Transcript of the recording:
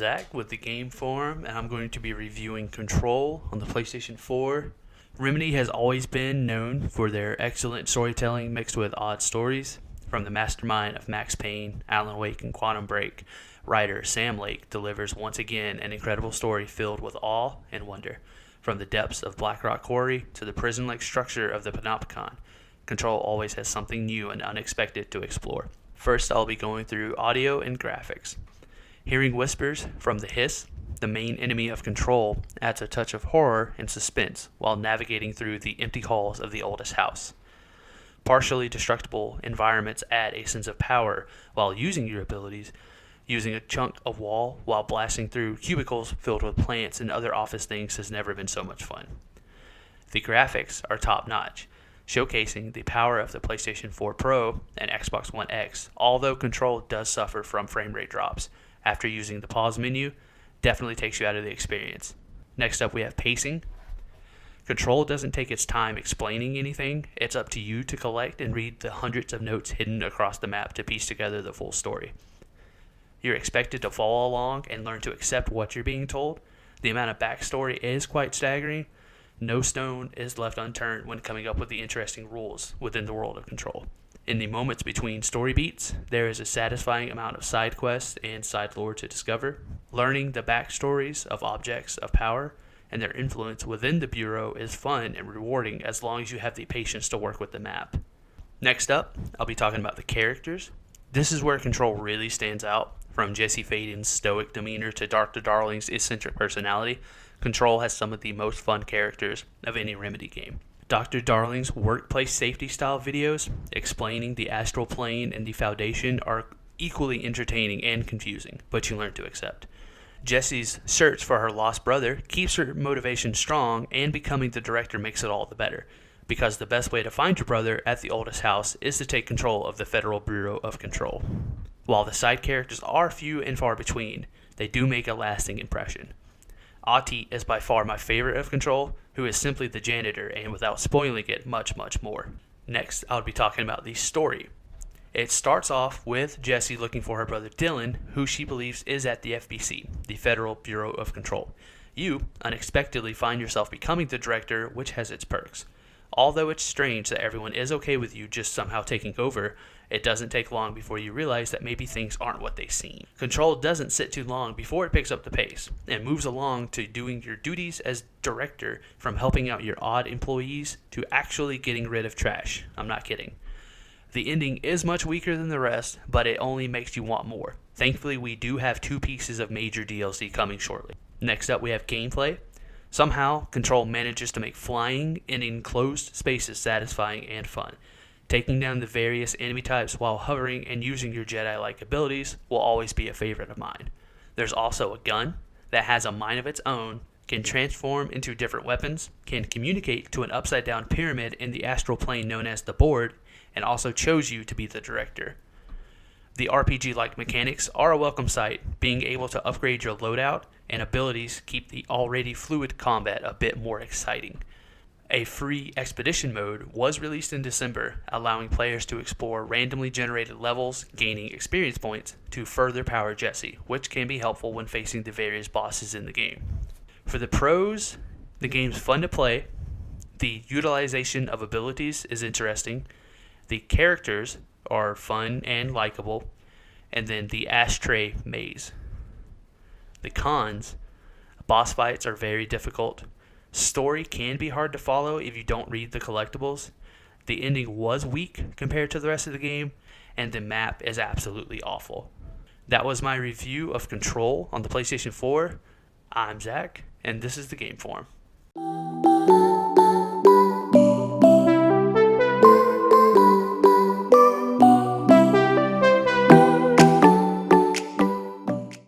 Zach with the Game Forum, and I'm going to be reviewing Control on the PlayStation 4. Remedy has always been known for their excellent storytelling mixed with odd stories. From the mastermind of Max Payne, Alan Wake, and Quantum Break, writer Sam Lake delivers once again an incredible story filled with awe and wonder. From the depths of Blackrock Quarry to the prison-like structure of the Panopticon, Control always has something new and unexpected to explore. First, I'll be going through audio and graphics. Hearing whispers from the Hiss, the main enemy of Control, adds a touch of horror and suspense while navigating through the empty halls of the oldest house. Partially destructible environments add a sense of power while using your abilities. Using a chunk of wall while blasting through cubicles filled with plants and other office things has never been so much fun. The graphics are top-notch, showcasing the power of the PlayStation 4 Pro and Xbox One X, although Control does suffer from frame rate drops. After using the pause menu, definitely takes you out of the experience. Next up, we have pacing. Control doesn't take its time explaining anything. It's up to you to collect and read the hundreds of notes hidden across the map to piece together the full story. You're expected to follow along and learn to accept what you're being told. The amount of backstory is quite staggering. No stone is left unturned when coming up with the interesting rules within the world of Control. In the moments between story beats, there is a satisfying amount of side quests and side lore to discover. Learning the backstories of objects of power and their influence within the Bureau is fun and rewarding as long as you have the patience to work with the map. Next up, I'll be talking about the characters. This is where Control really stands out. From Jesse Faden's stoic demeanor to Dr. Darling's eccentric personality, Control has some of the most fun characters of any Remedy game. Dr. Darling's workplace safety style videos explaining the astral plane and the Foundation are equally entertaining and confusing, but you learn to accept. Jessie's search for her lost brother keeps her motivation strong, and becoming the director makes it all the better, because the best way to find your brother at the oldest house is to take control of the Federal Bureau of Control. While the side characters are few and far between, they do make a lasting impression. Ahti is by far my favorite of Control, who is simply the janitor and without spoiling it much more. Next, I'll be talking about the story. It starts off with Jessie looking for her brother Dylan, who she believes is at the FBC, the Federal Bureau of Control. You unexpectedly find yourself becoming the director, which has its perks. Although it's strange that everyone is okay with you just somehow taking over, it doesn't take long before you realize that maybe things aren't what they seem. Control doesn't sit too long before it picks up the pace and moves along to doing your duties as director, from helping out your odd employees to actually getting rid of trash. I'm not kidding. The ending is much weaker than the rest, but it only makes you want more. Thankfully, we do have 2 pieces of major DLC coming shortly. Next up, we have gameplay. Somehow, Control manages to make flying in enclosed spaces satisfying and fun. Taking down the various enemy types while hovering and using your Jedi-like abilities will always be a favorite of mine. There's also a gun that has a mind of its own, can transform into different weapons, can communicate to an upside-down pyramid in the astral plane known as the Board, and also chose you to be the director. The RPG-like mechanics are a welcome sight. Being able to upgrade your loadout and abilities keep the already fluid combat a bit more exciting. A free expedition mode was released in December, allowing players to explore randomly generated levels, gaining experience points to further power Jessie, which can be helpful when facing the various bosses in the game. For the pros, the game's fun to play, the utilization of abilities is interesting, the characters are fun and likable, and then the ashtray maze. The cons, boss fights are very difficult. Story can be hard to follow if you don't read the collectibles. The ending was weak compared to the rest of the game, and the map is absolutely awful. That was my review of Control on the PlayStation 4. I'm Zach, and this is the Game Forum.